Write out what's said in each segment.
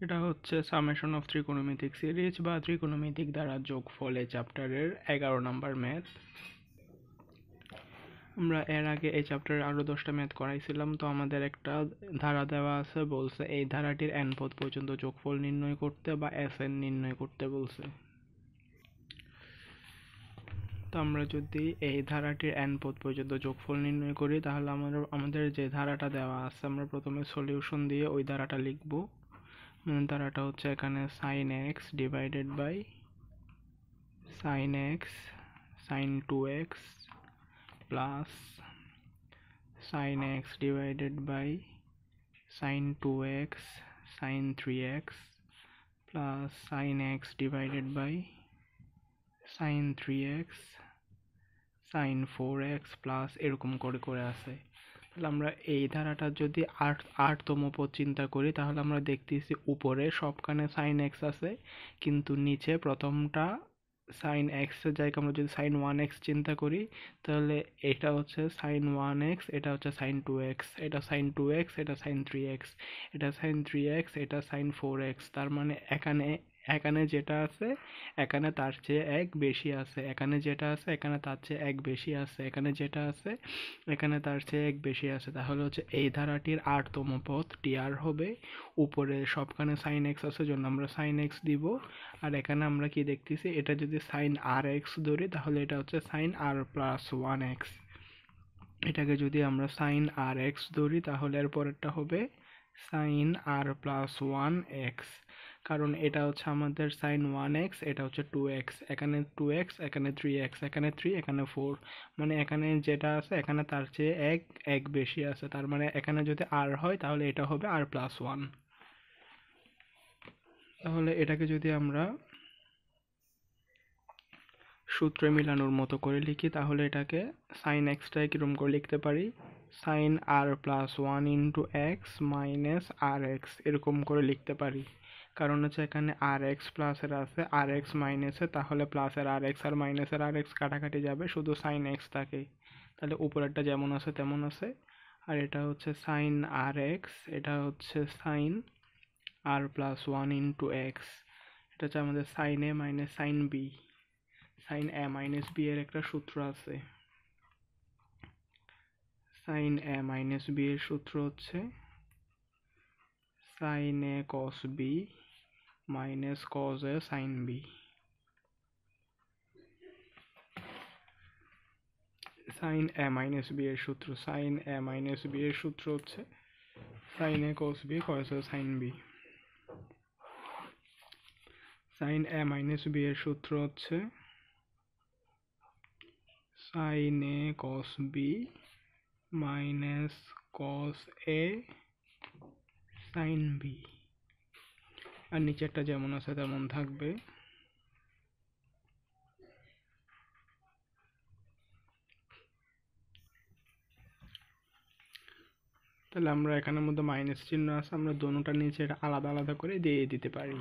এটা হচ্ছে summation of ত্রিকোণমিতিক সিরিজ বা ত্রিকোণমিতিক দ্বারা যোগফল এই চ্যাপ্টারের 11 নম্বর ম্যাথ। আমরা এর আগে এই চ্যাপ্টারে আরো 10টা ম্যাথ করাইছিলাম। তো আমাদের একটা ধারা দেওয়া আছে, বলছে এই ধারাটির n পদ পর্যন্ত যোগফল নির্ণয় করতে বা Sn নির্ণয় করতে বলছে। তো আমরা যদি এই ধারাটির n পদ পর্যন্ত যোগফল নির্ণয় করি, তাহলে আমাদের যে ধারাটা দেওয়া আছে আমরা প্রথমে সলিউশন দিয়ে ওই ধারাটা লিখব। ধারাটা হচ্ছে এখানে sin x divided by sin x sin 2x plus sin x divided by sin 2x sin 3x plus sin x divided by sin 3x sin 4x plus এরকম করে করে আছে। তাহলে আমরা এই ধারাটা যদি আটতম পদ চিন্তা করি, তাহলে আমরা দেখতেছি উপরে সবখানে sin x আছে, কিন্তু নিচে প্রথমটা sin x এর জায়গায় আমরা যদি sin 1x চিন্তা করি, তাহলে এটা হচ্ছে sin 1x, এটা হচ্ছে sin 2x, এটা sin 2x, এটা sin 3x, এটা sin 3x, এটা sin 4x। তার মানে এখানে এখানে যেটা আছে এখানে তার চেয়ে এক বেশি আছে, এখানে যেটা আছে এখানে তার চেয়ে এক বেশি আছে, এখানে যেটা আছে এখানে তার চেয়ে এক বেশি আছে। তাহলে হচ্ছে এই ধারাটির আটতম পদ টিআর হবে। উপরে সবখানে sin x আছে জন্য আমরা sin x দিব। আর এখানে আমরা কি দেখতেছি, এটা যদি sin rx ধরি তাহলে এটা হচ্ছে sin r প্লাস 1x। এটাকে যদি আমরা sin rx ধরি তাহলে এর পরেরটা হবে sin r প্লাস 1x। কারণ এটা হচ্ছে আমাদের sin 1x, এটা হচ্ছে 2x, এখানে 2x, এখানে 3x, এখানে 3, এখানে 4। মানে এখানে যেটা আছে এখানে তার চেয়ে এক এক বেশি আছে। তার মানে এখানে যদি r হয় তাহলে এটা হবে r প্লাস 1। তাহলে এটাকে যদি আমরা সূত্রে মিলানোর মতো করে লিখি, তাহলে এটাকে sin x টাকে কিরকম করে লিখতে পারি, sin r plus 1 into X minus R X এরকম করে লিখতে পারি। কারণ হচ্ছে এখানে আর এক্স প্লাসের আছে, আর এক্স মাইনাসে, তাহলে প্লাসের আর এক্স আর মাইনাসের আর এক্স কাটাকাটি যাবে, শুধু সাইন এক্স থাকে। তাহলে উপরেরটা যেমন আছে তেমন আছে। আর এটা হচ্ছে সাইন আর এক্স, এটা হচ্ছে সাইন আর প্লাস 1 ইন্টু এক্স। এটা হচ্ছে আমাদের সাইন এ মাইনাস সাইন বি। সাইন এ মাইনাস বি এর একটা সূত্র আছে। সাইন এ মাইনাস বি এর সূত্র হচ্ছে সাইন এ কস বি মাইনাস কস এ সাইন বি। সাইন এ মাইনাস বি এর সূত্র, সাইন এ মাইনাস বি এর সূত্র হচ্ছে সাইন এ কস বি কস এ সাইন বি। সাইন এ মাইনাস বি এর সূত্র হচ্ছে সাইন এ কস বি মাইনাস কস এ সাইন বি। আর নিচেরটা যেমন আছে তেমন থাকবে। তাহলে আমরা এখানের মধ্যে মাইনাস চিহ্ন আছে, আমরা দোনোটা নিচে আলাদা আলাদা করে দিয়ে দিতে পারি।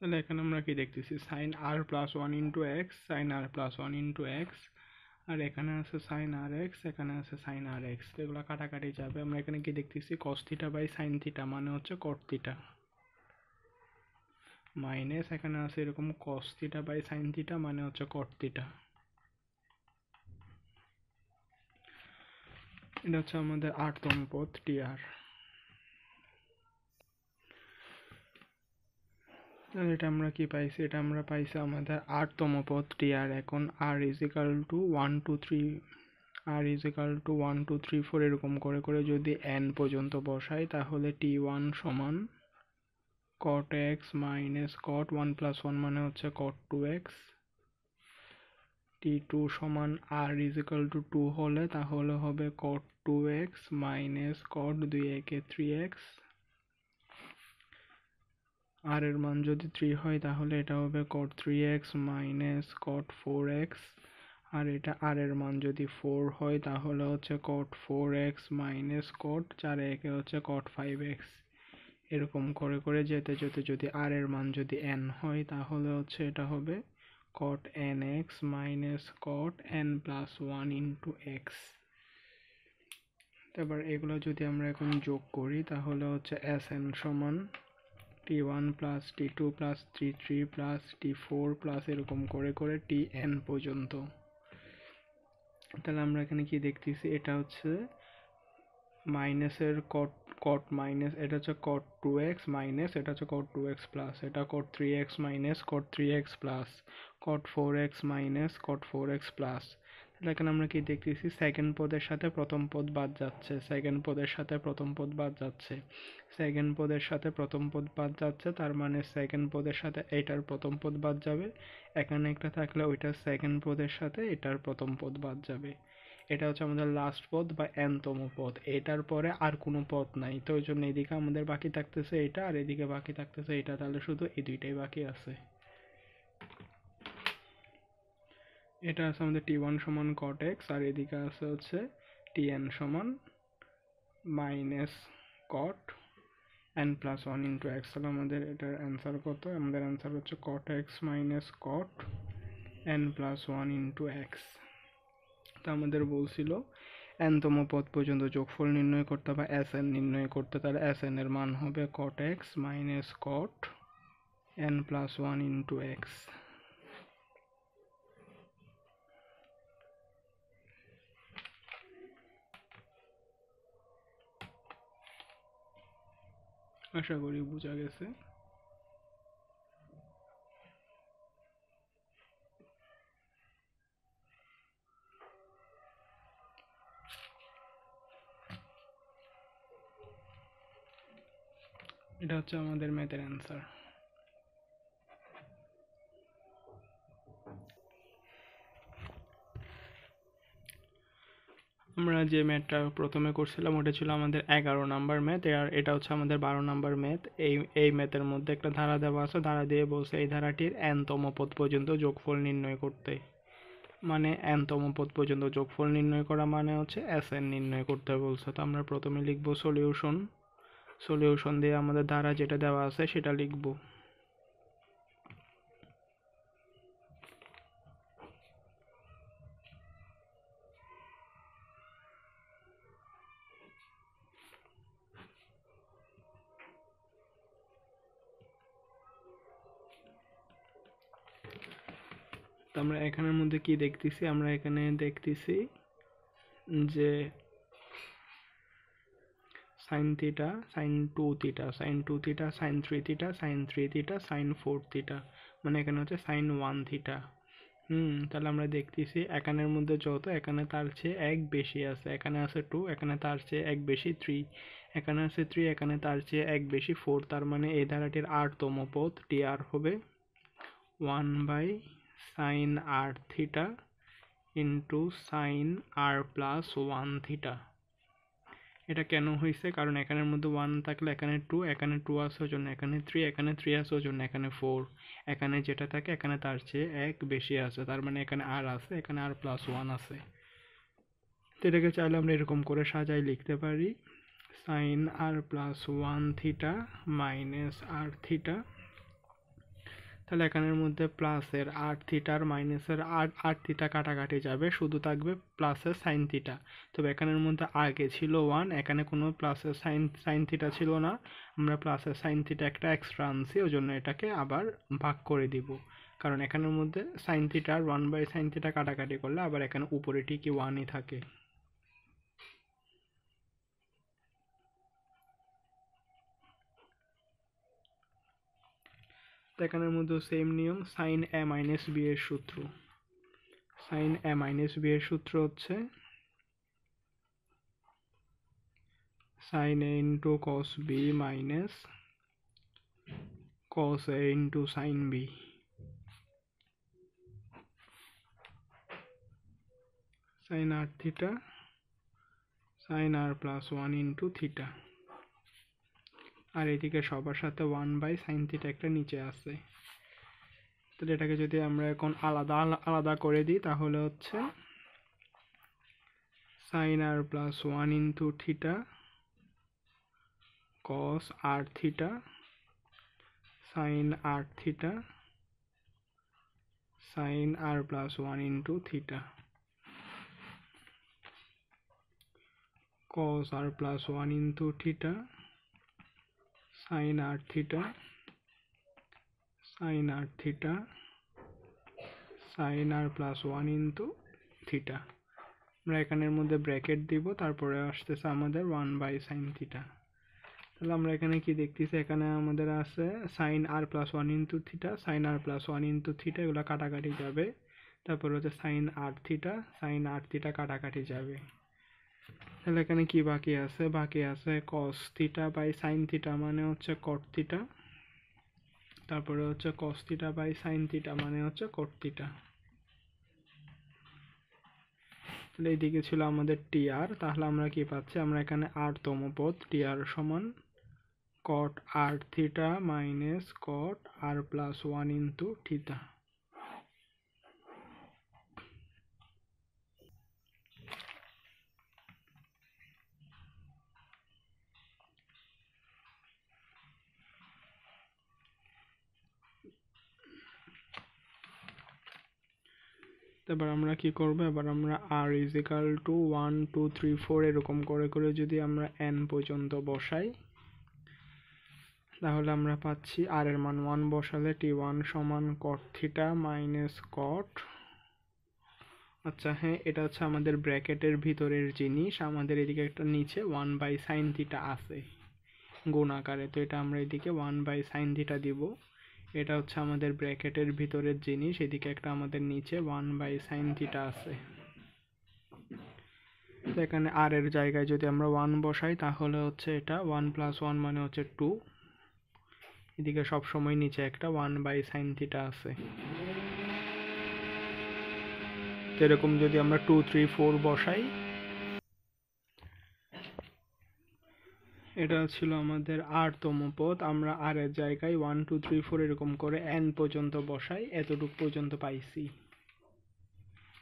তাহলে এখানে আমরা কি দেখতেছি, সাইন আর প্লাস 1 ইন্টু এক্স, সাইন আর প্লাস 1 ইন্টু এক্স, আর এখানে আছে সাইন আর এক্স, এখানে আছে সাইন আর এক্স, এগুলো কাটাকাটি যাবে। আমরা এখানে কি দেখতেছি, cos theta by sine theta মানে হচ্ছে কট থিটা, মাইনাস এখানে আছে এরকম cos theta by sine theta মানে হচ্ছে কট থিটা। এটা হচ্ছে আমাদের আটতম পদ টিআর। এটা আমরা কি পাইছি, এটা আমরা পাইছি আমাদের আটতম পদ টিআর। এখন R is equal to 1 2 3, R is equal to 1 2 3 4 এরকম করে করে যদি n পর্যন্ত বসাই, তাহলে t1 সমান cot x minus cot 1 plus 1 মানে হচ্ছে cot 2x t2 সমান r ইজ ইকুয়াল টু 2 হলে তাহলে হবে cot 2x মাইনাস cot 2 একে 3x। r এর মান যদি 3 হয় তাহলে এটা হবে cot 3x minus cot 4x, আর এটা r এর মান যদি 4 হয় তাহলে হচ্ছে cot 4x মাইনাস cot 4 একে হচ্ছে cot 5x। এরকম করে করে যেতে যেতে যদি r এর মান যদি n হয় তাহলে হচ্ছে এটা হবে cot nx minus cot n plus 1 into x। তারপর এগুলো যদি আমরা এখন যোগ করি তাহলে হচ্ছে sn সমান t1 plus t2 plus t3 plus t4 plus এরকম করে করে tn পর্যন্ত। তাহলে আমরা এখানে কি দেখতেছি, এটা হচ্ছে মাইনাসের cot cot মাইনাস, এটা হচ্ছে cot 2x মাইনাস, এটা হচ্ছে cot 2x প্লাস, এটা cot 3x minus cot 3x plus, cot 4x minus cot 4x plus. তাহলে এখানে আমরা কি দেখতেছি, সেকেন্ড পদের সাথে প্রথম পদ বাদ যাচ্ছে, সেকেন্ড পদের সাথে প্রথম পদ বাদ যাচ্ছে, সেকেন্ড পদের সাথে প্রথম পদ বাদ যাচ্ছে, তার মানে সেকেন্ড পদের সাথে এটার প্রথম পদ বাদ যাবে, এখানে একটা থাকলে ওইটার সেকেন্ড পদের সাথে এটার প্রথম পদ বাদ যাবে। এটা হচ্ছে আমাদের লাস্ট পদ বা nতম পদ, এটার পরে আর কোনো পদ নাই, তো ওই জন্য এদিকে আমাদের বাকি থাকতেছে এটা আর এদিকে বাকি থাকতেছে এটা, তাহলে শুধু এই দুইটাই বাকি আছে। এটা আছে আমাদের t1 সমান cot x আর এদিকে আছে হচ্ছে tn সমান minus cot n plus 1 into x। তাহলে আমাদের এটার অ্যান্সার কত, আমাদের অ্যান্সার হচ্ছে cot x minus cot n plus 1 into x। তো আমাদের বলছিল nতম পদ পর্যন্ত যোগফল নির্ণয় করতে বা sn নির্ণয় করতে, তাহলে sn এর মান হবে cot x minus cot n plus 1 into x। আশা করি বোঝা গেছে। এটা হচ্ছে আমাদের ম্যাথের অ্যান্সার। আমরা যে ম্যাথটা প্রথমে করছিলাম ওটা ছিল আমাদের 11 নাম্বার ম্যাথ, আর এটা হচ্ছে আমাদের 12 নাম্বার ম্যাথ। এই ম্যাথের মধ্যে একটা ধারা দেওয়া আছে, ধারা দিয়ে বলছে এই ধারাটির nতম পদ পর্যন্ত যোগফল নির্ণয় করতে, মানে nতম পদ পর্যন্ত যোগফল নির্ণয় করা মানে হচ্ছে sn নির্ণয় করতে বলছে। তো আমরা প্রথমে লিখব সলিউশন, সলিউশন দিয়ে আমাদের ধারা যেটা দেওয়া আছে সেটা লিখব। তো আমরা এখানের মধ্যে কি দেখতেছি, আমরা এখানে দেখতেছি যে sin theta, sin 2 theta, sin 2 theta, sin 3 theta, sin 3 theta, sin 4 theta, মানে এখানে হচ্ছে sin 1 থিটা। তাহলে আমরা দেখতেছি এখানের মধ্যে যত, এখানে তার চেয়ে এক বেশি আছে, এখানে আছে 2, এখানে তার চেয়ে এক বেশি 3, এখানে আছে 3, এখানে তার চেয়ে এক বেশি 4, তার মানে এই ধারাটির rতম পদ tr হবে 1 by sin r theta into sin r plus 1 theta. এটা কেন হয়েছে, কারণ এখানের মধ্যে 1 থাকলে এখানে 2, এখানে 2 আছে ওই জন্য এখানে 3, এখানে 3 আছে ওই জন্য এখানে 4, এখানে যেটা থাকে এখানে তার চেয়ে এক বেশি আছে, তার মানে এখানে r আছে, এখানে r প্লাস 1 আছে। তো এটাকে চাইলে আমরা এরকম করে সাজাই লিখতে পারি sin r plus 1 theta minus r theta. তাহলে এখানের মধ্যে প্লাসের আর থিটা আর মাইনাসের আর থিটা কাটাকাটি যাবে, শুধু থাকবে প্লাসের সাইন থিটা। তবে এখানের মধ্যে আগে ছিল 1, এখানে কোনো প্লাসের সাইন থিটা ছিল না, আমরা প্লাসের সাইন থিটা একটা এক্সট্রা আনছি, ওই জন্য এটাকে আবার ভাগ করে দিব, কারণ এখানের মধ্যে সাইন থিটা আর 1 বাই সাইন থিটা কাটাকাটি করলে আবার এখানে উপরে ঠিকই 1ই থাকে। এখানের মধ্যে সেম নিয়ম, সাইন এ মাইনাস বি এর সূত্র, সাইন এ মাইনাস বি এর সূত্র হচ্ছে sin a into cos b minus cos a into sin b। sin r theta sin r plus 1 into theta, আর এদিকে সবার সাথে 1/sin theta একটা নিচে আছে। তাহলে এটাকে যদি আমরা এখন আলাদা আলাদা করে দিই তাহলে হচ্ছে sin r plus 1 into theta cos r theta sin r theta sin r plus 1 into theta cos r plus 1 into theta sin r theta sin r theta sin r plus 1 into theta। আমরা এখানের মধ্যে bracket দিব, তারপরে আসতেছে আমাদের 1/sin theta। তাহলে আমরা এখানে কি দেখতেছি, এখানে আমাদের আছে sin r plus 1 into theta sin r plus 1 into theta, এগুলো কাটাকাটি যাবে। তারপর হচ্ছে sin r theta কাটাকাটি যাবে। তাহলে এখানে কি বাকি আছে, বাকি আছে cos theta by sin theta মানে হচ্ছে cot theta, তারপরে হচ্ছে cos theta by sin theta মানে হচ্ছে cot theta। তাহলে এইদিকে ছিল আমাদের tr, তাহলে আমরা কি পাচ্ছি, আমরা এখানে r তম পদ tr সমান cot r theta minus cot r plus 1 into theta। এবার আমরা কি করব, এবার আমরা r is equal to 1 2 3 4 এরকম করে করে যদি আমরা n পর্যন্ত বসাই তাহলে আমরা পাচ্ছি r এর মান 1 বসালে t1 সমান cot theta minus cot, আচ্ছা হ্যাঁ এটা হচ্ছে আমাদের ব্র্যাকেটের ভিতরের জিনিস, আমাদের এদিকে একটা নিচে 1/sin theta আছে গুণ আকারে, তো এটা আমরা এদিকে 1/sin theta দিব। এটা হচ্ছে আমাদের ব্র্যাকেটের ভিতরের জিনিস, এদিকে একটা আমাদের নিচে 1/sin theta আছে। তো এখানে r এর জায়গায় যদি আমরা 1 বসাই তাহলে হচ্ছে এটা 1 plus 1 মানে হচ্ছে 2, এদিকে সব সময় নিচে একটা 1/sin theta আছে। তো এরকম যদি আমরা 2 3 4 বসাই, এটা ছিল আমাদের r তম পদ, আমরা r এর জায়গায় 1 2 3 4 এরকম করে n পর্যন্ত বসাই, এতটুকু পর্যন্ত পাইছি।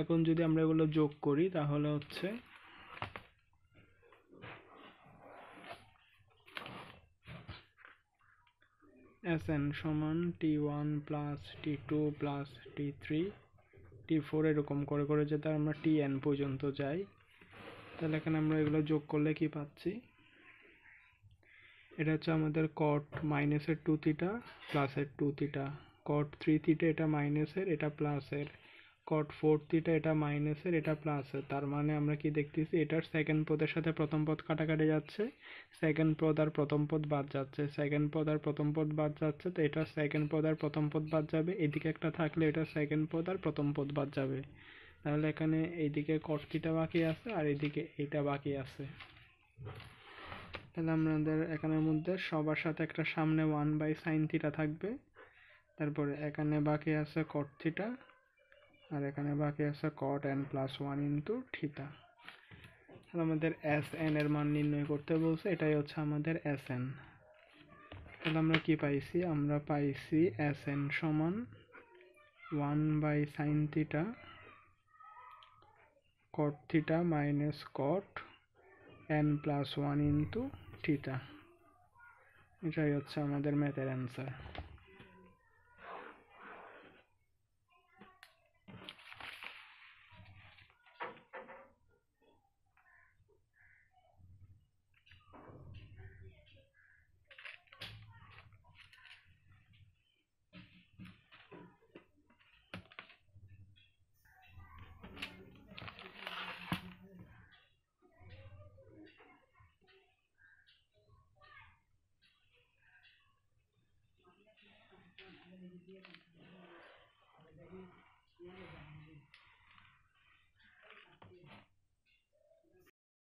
এখন যদি আমরা এগুলো যোগ করি তাহলে হচ্ছে Sn সমান t1 plus t2 plus t3 t4 এরকম করে করে যেতে আমরা tn পর্যন্ত যাই। তাহলে এখানে আমরা এগুলো যোগ করলে কি পাচ্ছি, এটা হচ্ছে আমাদের cot minus এর 2 theta plus এর 2 theta, cot 3 theta এটা মাইনাস এর এটা প্লাস এর, cot 4 theta এটা মাইনাস এর এটা প্লাস এর। তার মানে আমরা কি দেখতেছি, এটার সেকেন্ড পদের সাথে প্রথম পদ কাটাকাটি যাচ্ছে, সেকেন্ড পদ আর প্রথম পদ বাদ যাচ্ছে, সেকেন্ড পদ আর প্রথম পদ বাদ যাচ্ছে, তো এটা সেকেন্ড পদ আর প্রথম পদ বাদ যাবে, এদিকে একটা থাকলে এটা সেকেন্ড পদ আর প্রথম পদ বাদ যাবে। তাহলে এখানে এইদিকে cot theta বাকি আছে আর এইদিকে এটা বাকি আছে। তাহলে আমাদের এখানের মধ্যে সবার সাথে একটা সামনে 1/sin theta থাকবে, তারপরে এখানে বাকি আছে cot theta আর এখানে বাকি আছে cot n plus 1 into theta। তাহলে আমাদের Sn এর মান নির্ণয় করতে বলছে, এটাই হচ্ছে আমাদের Sn। তাহলে আমরা কি পাইছি, আমরা পাইছি Sn সমান 1/sin theta cot theta minus cot n plus 1 into theta। এটাই হচ্ছে আমাদের ম্যাথের অ্যান্সার।